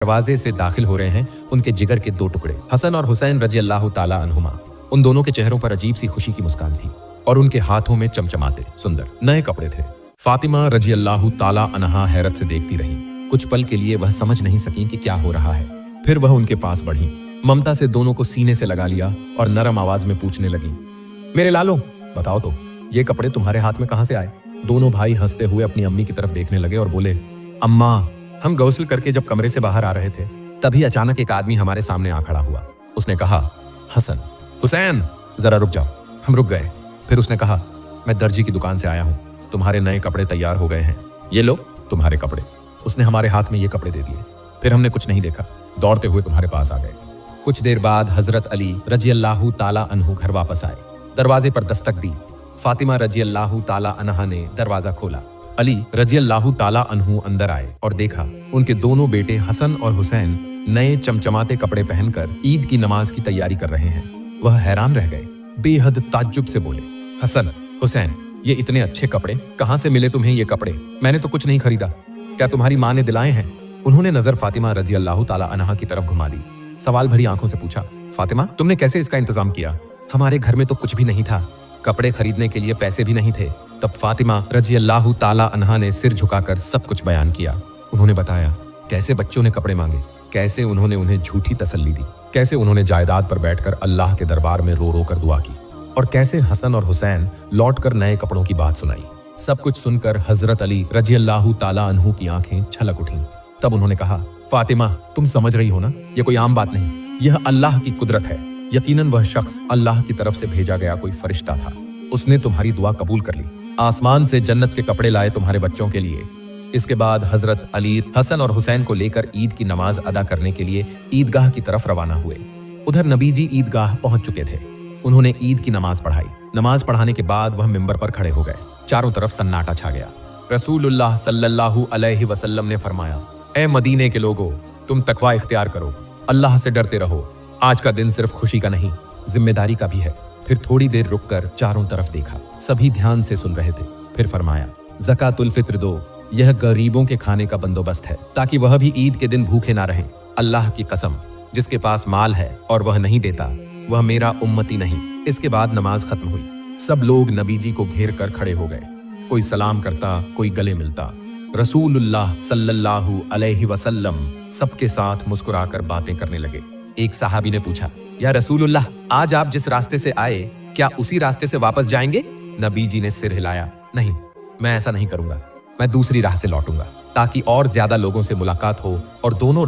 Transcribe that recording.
दरवाजे से दाखिल हो रहे हैं उनके जिगर के दो टुकड़े, हसन और हुसैन रजी अल्लाह ताला अन्हुमा। उन दोनों के चेहरों पर अजीब सी खुशी की मुस्कान थी और उनके हाथों में चमचमाते सुंदर नए कपड़े थे। फातिमा रजी अल्लाह ताला अन्हा हैरत से देखती रही। कुछ पल के लिए वह समझ नहीं सकी कि क्या हो रहा है। फिर वह उनके पास बढ़ी, ममता से दोनों को सीने से लगा लिया और नरम आवाज में पूछने लगी, मेरे लालो बताओ तो ये कपड़े तुम्हारे हाथ में कहां से आए? दोनों भाई हंसते हुए अपनी अम्मी की तरफ देखने लगे और बोले, अम्मा, हम गौसल करके जब कमरे से बाहर आ रहे थे तभी अचानक एक आदमी हमारे सामने आ खड़ा हुआ। उसने कहा, हसन, हुसैन जरा रुक जाओ। हम रुक गए। फिर उसने कहा, मैं दर्जी की दुकान से आया हूं, तुम्हारे नए कपड़े तैयार हो गए हैं, ये लो तुम्हारे कपड़े। उसने हमारे हाथ में ये कपड़े दे दिए। फिर हमने कुछ नहीं देखा, दौड़ते हुए तुम्हारे पास आ गए। कुछ देर बाद हजरत अली रजी अल्लाह ताला अन्हु घर वापस आए। दरवाजे पर दस्तक दी। फातिमा रजी अल्लाह ताला अन्हा ने दरवाजा खोला। अली रजी अल्लाह ताला अन्हु अंदर आए और देखा उनके दोनों बेटे हसन और हुसैन नए चमचमाते कपड़े पहनकर ईद की नमाज की तैयारी कर रहे हैं। वह हैरान रह गए, बेहद ताज्जुब से बोले, हसन, हुसैन, ये इतने अच्छे कपड़े कहां से मिले तुम्हें? ये कपड़े मैंने तो कुछ नहीं खरीदा, क्या तुम्हारी माँ ने दिलाए हैं? उन्होंने नजर फातिमा रजी अल्लाह ताला अन्हा की तरफ घुमा दी। सवाल भरी आंखों से पूछा, फातिमा, तुमने कैसे इसका इंतजाम किया? हमारे घर में तो कुछ भी नहीं था, कपड़े खरीदने के लिए पैसे भी नहीं थे। तब फातिमा रजी अल्लाह ताला अन्हा ने सिर झुकाकर सब कुछ बयान किया। उन्होंने बताया कैसे बच्चों ने कपड़े मांगे, कैसे उन्होंने उन्हें झूठी तसल्ली दी, कैसे उन्होंने जायदाद पर बैठकर अल्लाह के दरबार में रो रो कर दुआ की और कैसे हसन और हुसैन लौटकर नए कपड़ों की बात सुनाई। सब कुछ सुनकर हजरत अली रजी अल्लाह ताला अन्हु की आंखें छलक उठीं। तब उन्होंने कहा, फातिमा, तुम समझ रही हो ना, ये कोई आम बात नहीं, यह अल्लाह की कुदरत है। यकीनन वह शख्स अल्लाह की तरफ से भेजा गया कोई फरिश्ता था। उसने तुम्हारी दुआ कबूल कर ली, आसमान से जन्नत के कपड़े लाए तुम्हारे बच्चों के लिए। इसके बाद हजरत अली हसन और हुसैन को लेकर ईद की नमाज अदा करने के लिए ईदगाह की तरफ रवाना हुए। उधर नबी जी ईदगाह पहुंच चुके थे। उन्होंने ईद की नमाज पढ़ाई। नमाज पढ़ाने के बाद वह मिंबर पर खड़े हो गए। चारों तरफ सन्नाटा छा गया। रसूलुल्लाह सल्लल्लाहु अलैहि वसल्लम ने फरमाया, ए मदीने के लोगों, तुम तकवा इख्तियार करो, अल्लाह से डरते रहो। आज का दिन सिर्फ खुशी का नहीं, जिम्मेदारी का भी है। फिर थोड़ी देर रुककर चारों तरफ देखा। सभी ध्यान से सुन रहे थे। फिर फरमाया, ज़कातुल फित्र दो, यह गरीबों के खाने का बंदोबस्त है ताकि वह भी ईद के दिन भूखे ना रहें। अल्लाह की कसम, जिसके पास माल है और वह नहीं देता, वह मेरा उम्मती नहीं। इसके बाद नमाज खत्म हुई। सब लोग नबी जी को घेर कर खड़े हो गए। कोई सलाम करता, कोई गले मिलता। रसूलुल्लाह सल्लल्लाहु अलैहि वसल्लम सबके साथ मुस्कुराकर बातें करने लगे। एक सहाबी ने पूछा, या रसूलुल्लाह, आज आप जिस रास्ते से आए क्या उसी रास्ते से वापस जाएंगे? नबी जी ने सिर हिलाया, नहीं, मैं ऐसा नहीं करूंगा, मैं दूसरी राह से लौटूंगा ताकि और ज्यादा लोगों से मुलाकात हो और दोनों